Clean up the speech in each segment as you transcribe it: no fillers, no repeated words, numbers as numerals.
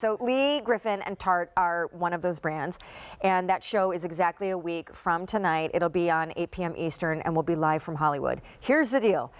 So Lee, Griffin, and Tarte are one of those brands, and that show is exactly a week from tonight. It'll be on 8 p.m. Eastern, and we'll be live from Hollywood. Here's the deal.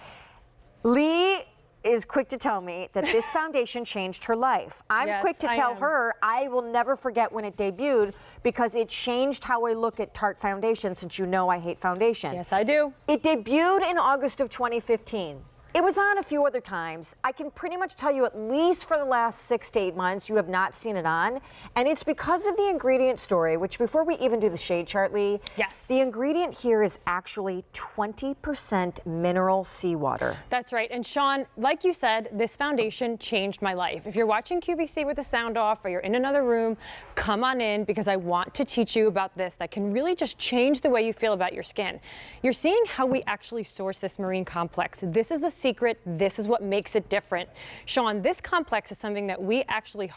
Lee is quick to tell me that this foundation changed her life. I'm quick to tell her I will never forget when it debuted because it changed how I look at Tarte foundation, since you know I hate foundation. Yes, I do. It debuted in August of 2015. It was on a few other times. I can pretty much tell you at least for the last 6 to 8 months you have not seen it on. And it's because of the ingredient story, which before we even do the shade chart, Lee, yes, the ingredient here is actually 20% mineral seawater. That's right. And Sean, like you said, this foundation changed my life. If you're watching QVC with the sound off or you're in another room, come on in because I want to teach you about this that can really just change the way you feel about your skin. You're seeing how we actually source this marine complex. This is the secret. This is what makes it different. Sean, this complex is something that we actually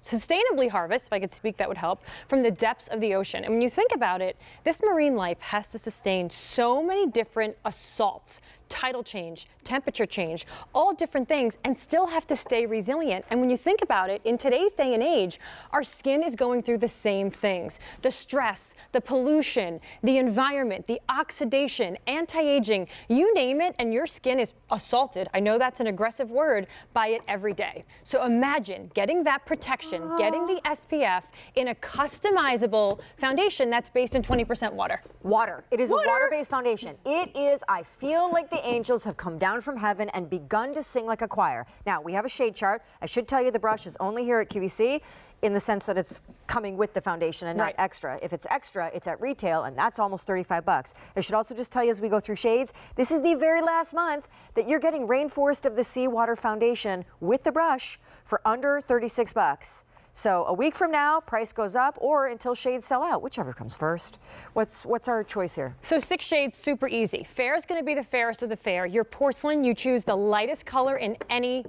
sustainably harvest, if I could speak, that would help, from the depths of the ocean. And when you think about it, this marine life has to sustain so many different assaults, tidal change, temperature change, all different things, and still have to stay resilient. And when you think about it, in today's day and age, our skin is going through the same things. The stress, the pollution, the environment, the oxidation, anti-aging, you name it, and your skin is assaulted. I know that's an aggressive word, by it every day. So imagine getting that protection, getting the SPF in a customizable foundation that's based in 20% water. Water. It is a water-based foundation. It is, I feel like the angels have come down from heaven and begun to sing like a choir. Now, we have a shade chart. I should tell you the brush is only here at QVC in the sense that it's coming with the foundation and not extra. If it's extra, it's at retail, and that's almost $35. I should also just tell you as we go through shades, this is the very last month that you're getting Rainforest of the Seawater Foundation with the brush for under $36. So a week from now, price goes up, or until shades sell out, whichever comes first. What's our choice here? So 6 shades, super easy. Fair is going to be the fairest of the fair. Your porcelain, you choose the lightest color in any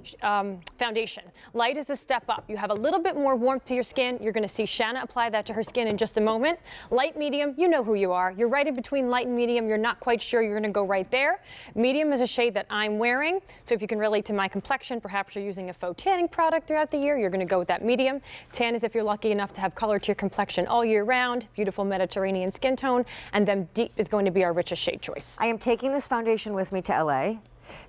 foundation. Light is a step up. You have a little bit more warmth to your skin. You're going to see Shanna apply that to her skin in just a moment. Light, medium, you know who you are. You're right in between light and medium. You're not quite sure. You're going to go right there. Medium is a shade that I'm wearing. So if you can relate to my complexion, perhaps you're using a faux tanning product throughout the year, you're going to go with that medium. Tan is if you're lucky enough to have color to your complexion all year round, beautiful Mediterranean skin tone, and then deep is going to be our richest shade choice. I am taking this foundation with me to LA.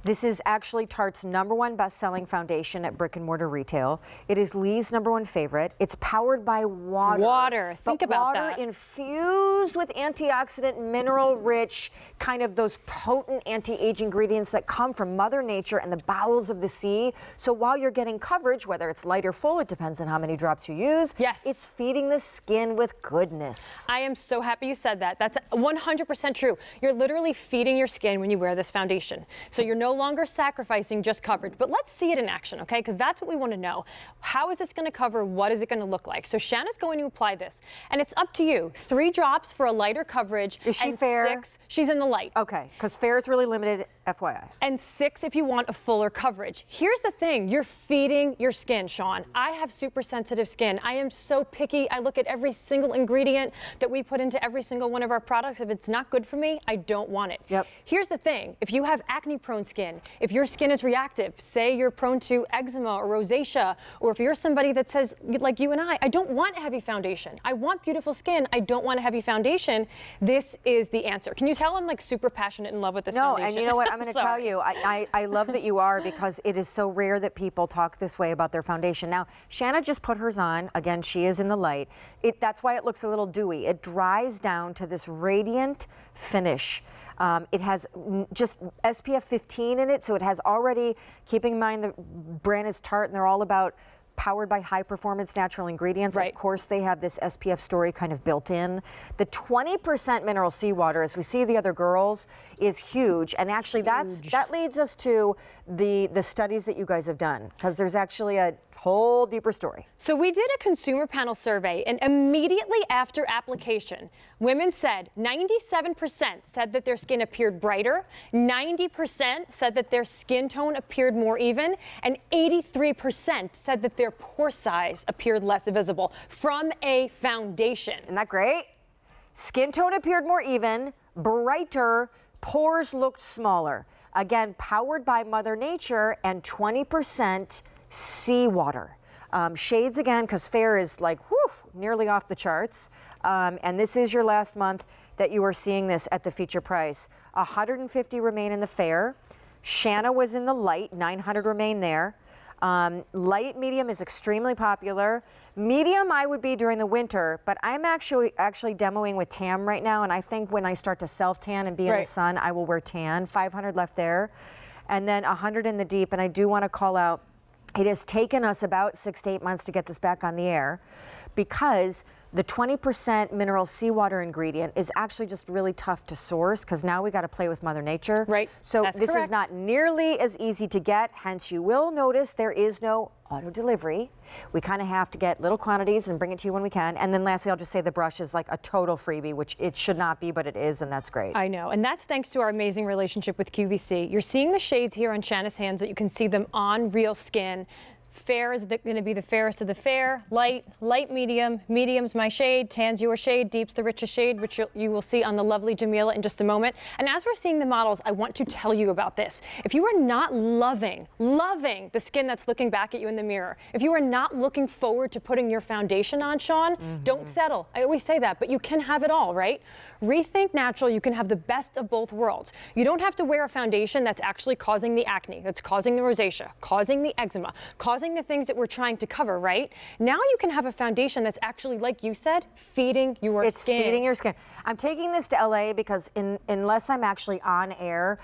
This is actually Tarte's #1 best-selling foundation at brick and mortar retail. It is Lee's #1 favorite. It's powered by water. Water, think about that. Water infused with antioxidant, mineral-rich, kind of those potent anti-age ingredients that come from Mother Nature and the bowels of the sea. So while you're getting coverage, whether it's light or full, it depends on how many drops you use. Yes. It's feeding the skin with goodness. I am so happy you said that. That's 100% true. You're literally feeding your skin when you wear this foundation. So you're no longer sacrificing just coverage, but let's see it in action, okay? Because that's what we want to know. How is this going to cover? What is it going to look like? So Shanna's going to apply this, and it's up to you. 3 drops for a lighter coverage. Is she and fair? 6, she's in the light. Okay, because fair is really limited, FYI. And 6 if you want a fuller coverage. Here's the thing, you're feeding your skin, Sean. I have super sensitive skin. I am so picky. I look at every single ingredient that we put into every single one of our products. If it's not good for me, I don't want it. Yep. Here's the thing, if you have acne-prone skin, if your skin is reactive, say you're prone to eczema or rosacea, or if you're somebody that says, like you and I don't want a heavy foundation. I want beautiful skin. I don't want a heavy foundation. This is the answer. Can you tell I'm like super passionate in love with this foundation? And you know what, I'm going to tell you, I love that you are, because it is so rare that people talk this way about their foundation. Now, Shanna just put hers on. Again, she is in the light. That's why it looks a little dewy. It dries down to this radiant finish. It has just SPF 15 in it, so it has already, keeping in mind the brand is Tarte and they're all about powered by high performance natural ingredients. Of course, they have this SPF story kind of built in. The 20% mineral seawater, as we see the other girls, is huge. And actually that leads us to the studies that you guys have done, because there's actually a whole deeper story. So we did a consumer panel survey, and immediately after application, women said 97% said that their skin appeared brighter, 90% said that their skin tone appeared more even, and 83% said that their pore size appeared less visible from a foundation. Isn't that great? Skin tone appeared more even, brighter, pores looked smaller. Again, powered by Mother Nature, and 20% seawater. Shades again, because fair is like, whew, nearly off the charts. And this is your last month that you are seeing this at the feature price. 150 remain in the fair. Shanna was in the light, 900 remain there. Light medium is extremely popular. Medium I would be during the winter, but I'm actually demoing with Tam right now, and I think when I start to self-tan and be in the sun, I will wear tan. 500 left there. And then 100 in the deep, and I do want to call out, it has taken us about 6 to 8 months to get this back on the air because the 20% mineral seawater ingredient is actually just really tough to source because now we got to play with Mother Nature. Right. So That's this correct. is not nearly as easy to get, hence you will notice there is no auto delivery. We kind of have to get little quantities and bring it to you when we can. And then lastly, I'll just say the brush is like a total freebie, which it should not be, but it is, and that's great. I know, and that's thanks to our amazing relationship with QVC. You're seeing the shades here on Shanna's hands that you can see them on real skin. Fair is going to be the fairest of the fair. Light, medium. Medium's my shade. Tan's your shade. Deep's the richest shade, which you will see on the lovely Jamila in just a moment. And as we're seeing the models, I want to tell you about this. If you are not loving the skin that's looking back at you in the mirror, if you are not looking forward to putting your foundation on, Sean, don't settle. I always say that, but you can have it all, right? Rethink Natural, you can have the best of both worlds. You don't have to wear a foundation that's actually causing the acne, that's causing the rosacea, causing the eczema, causing the things that we're trying to cover, right? Now you can have a foundation that's actually, like you said, feeding your skin. It's feeding your skin. I'm taking this to LA because unless I'm actually on air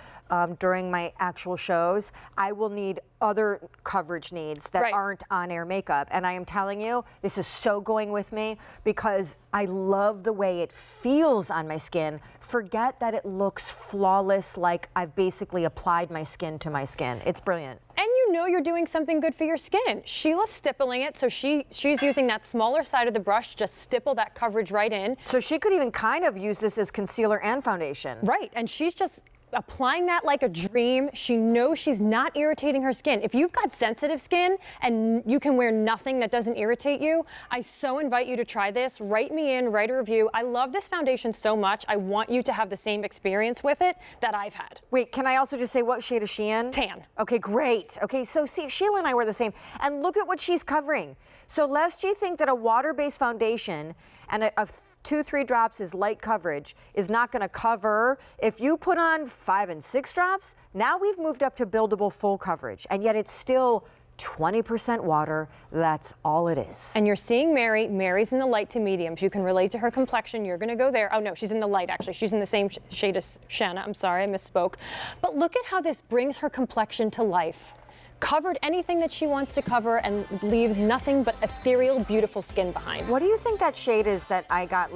during my actual shows, I will need other coverage needs that aren't on-air makeup. And I am telling you, this is so going with me because I love the way it feels on my skin. Forget that it looks flawless, like I've basically applied my skin to my skin. It's brilliant. And you know you're doing something good for your skin. Sheila's stippling it, so she's using that smaller side of the brush to just stipple that coverage right in. So she could even kind of use this as concealer and foundation. Right, and she's just applying that like a dream. She knows she's not irritating her skin. If you've got sensitive skin and you can wear nothing that doesn't irritate you, I so invite you to try this. Write me in, write a review. I love this foundation so much. I want you to have the same experience with it that I've had. Wait, can I also just say what shade is she in? Tan. Okay, great. Okay, so see, Sheila and I were the same. And look at what she's covering. So lest you think that a water-based foundation and a 2-3 drops is light coverage is not going to cover. If you put on 5 and 6 drops, now we've moved up to buildable full coverage, and yet it's still 20% water. That's all it is. And you're seeing Mary. Mary's in the light to medium. You can relate to her complexion. You're going to go there. Oh, no, she's in the light, actually. She's in the same shade as Shanna. I'm sorry, I misspoke. But look at how this brings her complexion to life. Covered anything that she wants to cover and leaves nothing but ethereal, beautiful skin behind. What do you think that shade is that I got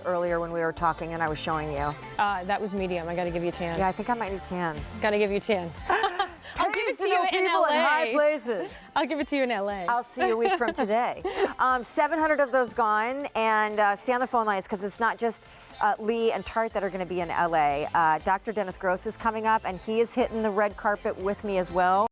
earlier when we were talking and I was showing you? That was medium. I got to give you tan. Yeah, I think I might need tan. Got to give you tan. I'll give it to you in people LA. in high places. I'll give it to you in LA. I'll see you a week from today. 700 of those gone, and stay on the phone lines because it's not just Lee and Tarte that are going to be in LA. Dr. Dennis Gross is coming up, and he is hitting the red carpet with me as well.